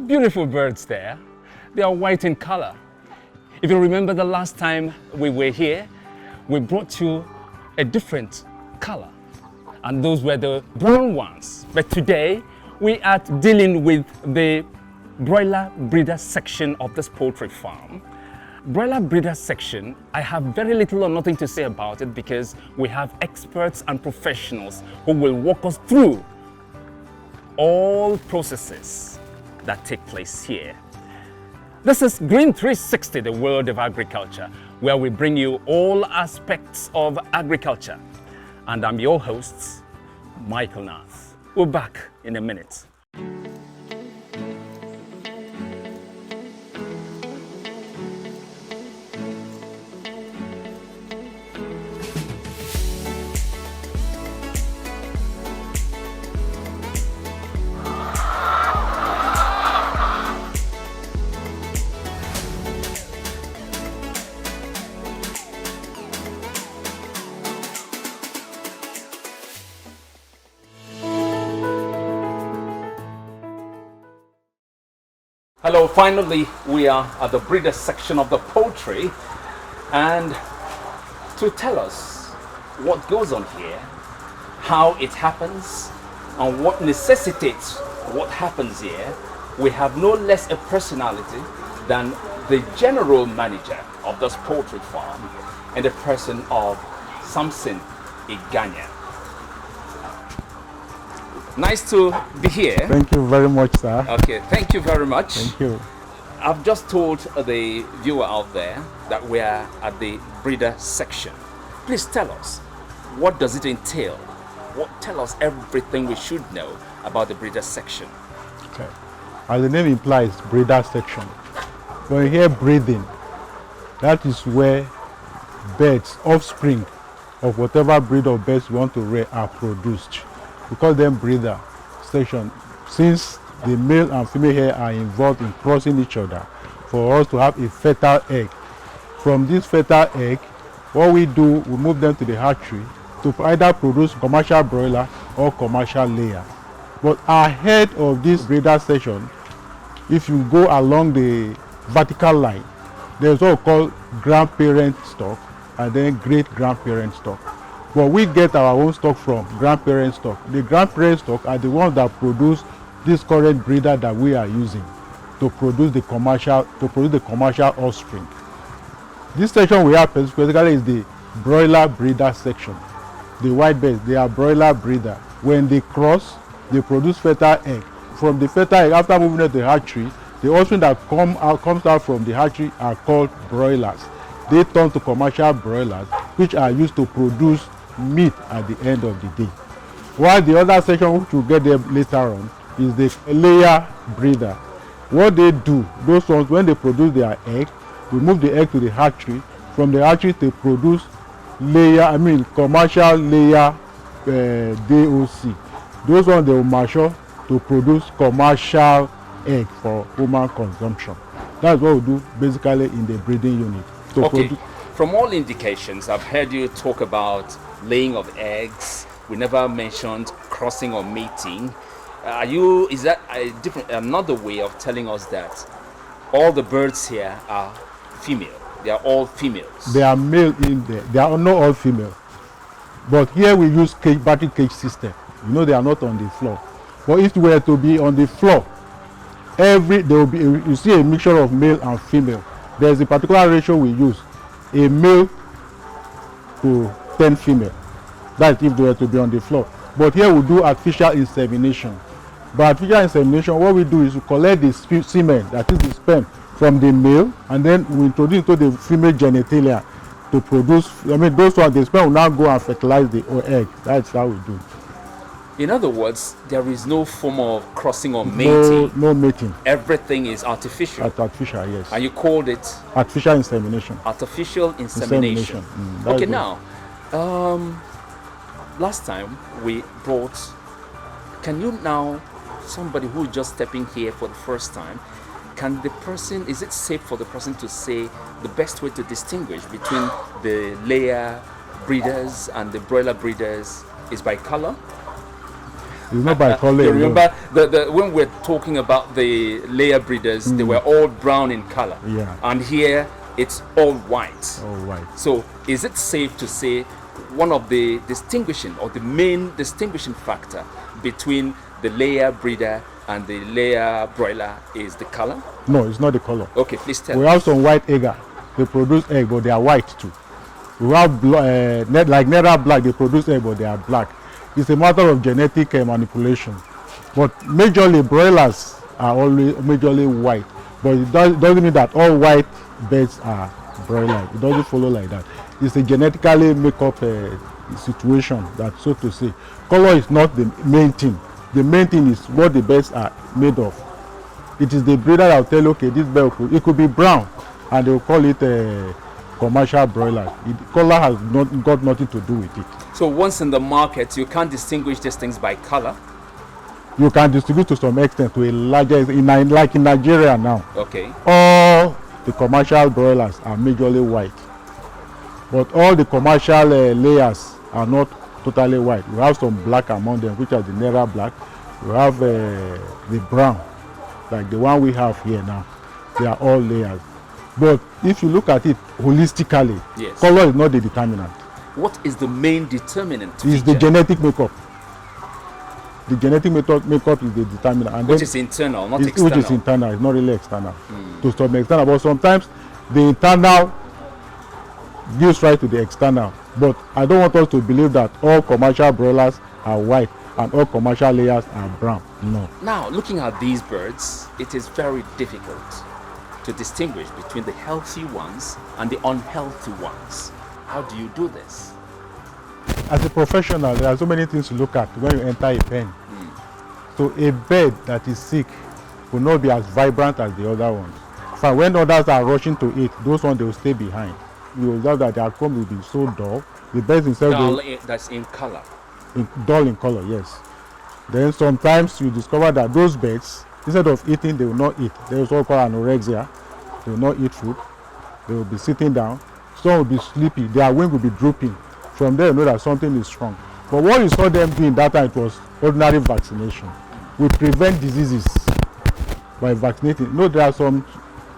Beautiful birds there. They are white in color. If you remember the last time we were here, we brought you a different color, and those were the brown ones. But today we are dealing with the broiler breeder section of this poultry farm. Broiler breeder section, I have very little or nothing to say about it because we have experts and professionals who will walk us through all processes that take place here. This is Green 360, the world of agriculture, where we bring you all aspects of agriculture. And I'm your host, Michael Nath. We're back in a minute. Hello, finally we are at the breeder section of the poultry, and to tell us what goes on here, how it happens, and what necessitates what happens here, we have no less a personality than the general manager of this poultry farm in the person of Samson Iganya. Nice to be here. Thank you very much, sir. Okay, thank you very much. Thank you. I've just told the viewer out there that we are at the breeder section. Please tell us, what does it entail? Tell us everything we should know about the breeder section. Okay. As the name implies, breeder section. When you hear breeding, that is where birds, offspring of whatever breed of birds you want to rear are produced. We call them breeder section, since the male and female here are involved in crossing each other for us to have a fertile egg. From this fertile egg, what we do, we move them to the hatchery to either produce commercial broiler or commercial layer. But ahead of this breeder section, if you go along the vertical line, there's what we call grandparent stock and then great grandparent stock. But we get our own stock from grandparent stock. The grandparent stock are the ones that produce this current breeder that we are using to produce the commercial offspring. This section we have specifically is the broiler breeder section. The white birds, they are broiler breeder. When they cross, they produce fertile egg. From the fertile egg, after moving to the hatchery, the offspring that comes out from the hatchery are called broilers. They turn to commercial broilers, which are used to produce meat at the end of the day. While the other section, which we'll get there later on, is the layer breeder. What they do, those ones, when they produce their egg, we move the egg to the hatchery. From the hatchery, they produce commercial layer DOC. Those ones, they will mature to produce commercial egg for human consumption. That's what we do basically in the breeding unit. Okay, from all indications, I've heard you talk about laying of eggs. We never mentioned crossing or mating. Is that another way of telling us that all the birds here are female? They are all females. They are male in there. They are not all female. But here we use battery cage system. You know, they are not on the floor. But if they were to be on the floor, there will be you see a mixture of male and female. There's a particular ratio we use, a male to 10 female. That's if they were to be on the floor. But here we do artificial insemination. By artificial insemination, what we do is we collect the semen, that is the sperm, from the male, and then we introduce into the female genitalia to produce, those ones, the sperm will now go and fertilize the egg. That's how we do it. In other words, there is no form of crossing or mating. No mating. Everything is artificial. Artificial, yes. And you called it? Artificial insemination. Artificial insemination. Okay, good. now, last time we brought, can you now, somebody who is just stepping here for the first time, is it safe for the person to say the best way to distinguish between the layer breeders and the broiler breeders is by color? It's not by color. You alone. remember when we're talking about the layer breeders, they were all brown in color. Yeah. And here it's all white. All white. So is it safe to say one of the distinguishing or the main distinguishing factor between the layer breeder and the layer broiler is the color? No, it's not the color. Okay, please tell We us. have some white egg. They produce egg, but they are white too. We have like nether black. They produce egg, but they are black. It's a matter of genetic manipulation. But majorly broilers are always majorly white. But it doesn't mean that all white birds are broilers. It doesn't follow like that. It's a genetically make up situation, that so to say. Color is not the main thing. The main thing is what the birds are made of. It is the breeder that will tell you, okay, this bird it could be brown, and they will call it a commercial broiler. Color has not got nothing to do with it. So once in the market, you can't distinguish these things by color? You can distribute to some extent, to a larger, like in Nigeria now. Okay. All the commercial broilers are majorly white, but all the commercial layers are not totally white. We have some black among them, which are the nether black. We have the brown, like the one we have here now. They are all layers. But if you look at it holistically, yes, color is not the determinant. What is the main determinant? It's the genetic makeup. The genetic makeup is the determinant. And which is internal, not external. Which is internal, it's not really external. To some extent, but sometimes the internal gives rise to the external. But I don't want us to believe that all commercial broilers are white and all commercial layers are brown. No. Now, looking at these birds, it is very difficult to distinguish between the healthy ones and the unhealthy ones. How do you do this? As a professional, there are so many things to look at when you enter a pen. So a bird that is sick will not be as vibrant as the other ones. So when others are rushing to eat, those ones, they will stay behind. You observe that their comb will be so dull. The birds themselves, that's in color. Dull in color, yes. Then sometimes you discover that those birds, instead of eating, they will not eat. There is what called anorexia. They will not eat food. They will be sitting down. Some will be sleepy. Their wing will be drooping. From there, you know that something is wrong. But what you saw them doing that time, it was ordinary vaccination. We prevent diseases by vaccinating. You know, there are some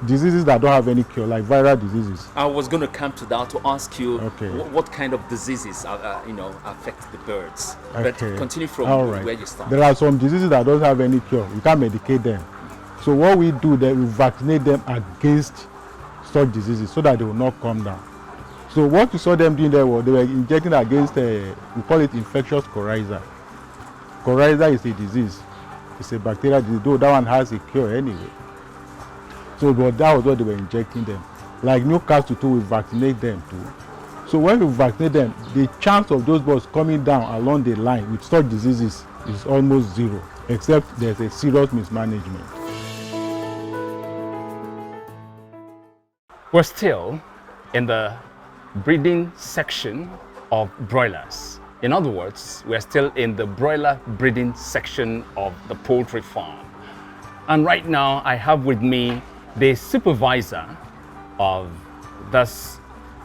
diseases that don't have any cure, like viral diseases. I was going to come to that to ask you Okay. what kind of diseases affect the birds. Okay. But continue from where you started. There are some diseases that don't have any cure. You can't medicate them. So what we do, that we vaccinate them against such diseases so that they will not come down. So what you saw them doing there was they were injecting against we call it infectious coryza. Coryza is a disease. It's a bacterial disease, though that one has a cure anyway. So but that was what they were injecting them. Like Newcastle too, we vaccinate them too. So when we vaccinate them, the chance of those birds coming down along the line with such diseases is almost zero, except there's a serious mismanagement. We're still in the breeding section of broilers. In other words, we're still in the broiler breeding section of the poultry farm. And right now I have with me the supervisor of this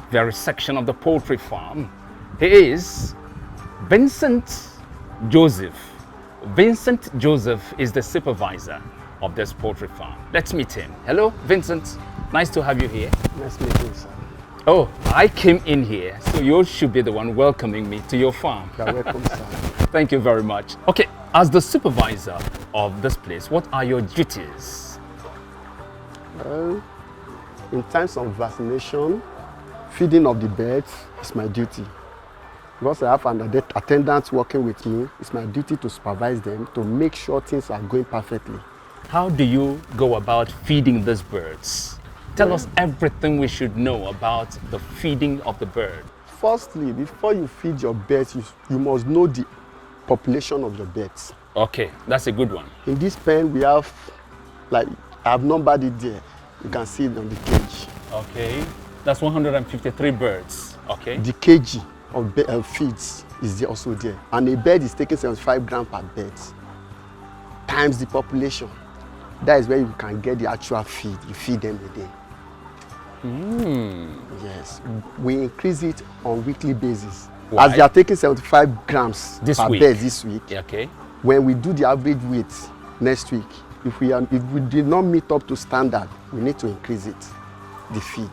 very section of the poultry farm. He is Vincent Joseph. Vincent Joseph is the supervisor of this poultry farm. Let's meet him. Hello, Vincent. Nice to have you here. Nice meeting you, sir. Oh, I came in here, so you should be the one welcoming me to your farm. You're welcome, sir. Thank you very much. Okay, as the supervisor of this place, what are your duties? Well, in times of vaccination, feeding of the birds is my duty. Because I have an attendant working with me, it's my duty to supervise them to make sure things are going perfectly. How do you go about feeding these birds? Tell us everything we should know about the feeding of the bird. Firstly, before you feed your birds, you must know the population of your birds. Okay, that's a good one. In this pen, we have, like, I've numbered it there. You can see it on the cage. Okay, that's 153 birds. Okay. The kg of feeds is there also there. And a bird is taking 75 grams per bird times the population. That is where you can get the actual feed. You feed them a day. Yes, we increase it on weekly basis. Why? As they are taking 75 grams per bird this week, Okay. When we do the average weight next week, if we did not meet up to standard, we need to increase it, the feed.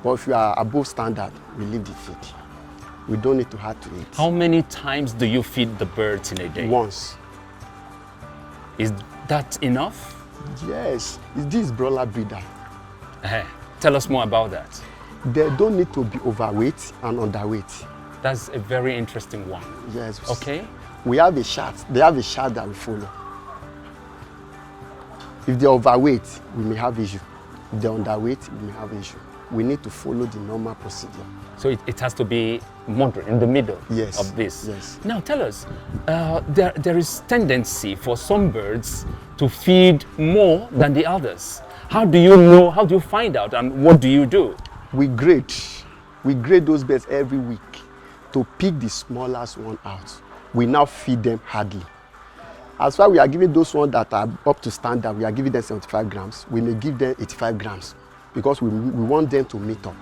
But if we are above standard, we leave the feed. We don't need to add to it. How many times do you feed the birds in a day? Once. Is that enough? Yes, this is broiler breeder. Tell us more about that. They don't need to be overweight and underweight. That's a very interesting one. Yes. Okay. We have a chart. They have a chart that we follow. If they're overweight, we may have issue. If they're underweight, we may have issue. We need to follow the normal procedure. So it has to be moderate, in the middle Yes. of this. Yes. Now tell us, there is tendency for some birds to feed more than the others. How do you know, how do you find out, and what do you do? We grade those birds every week to pick the smallest one out. We now feed them hardly. As far as we are giving those ones that are up to standard, we are giving them 75 grams. We may give them 85 grams because we want them to meet up.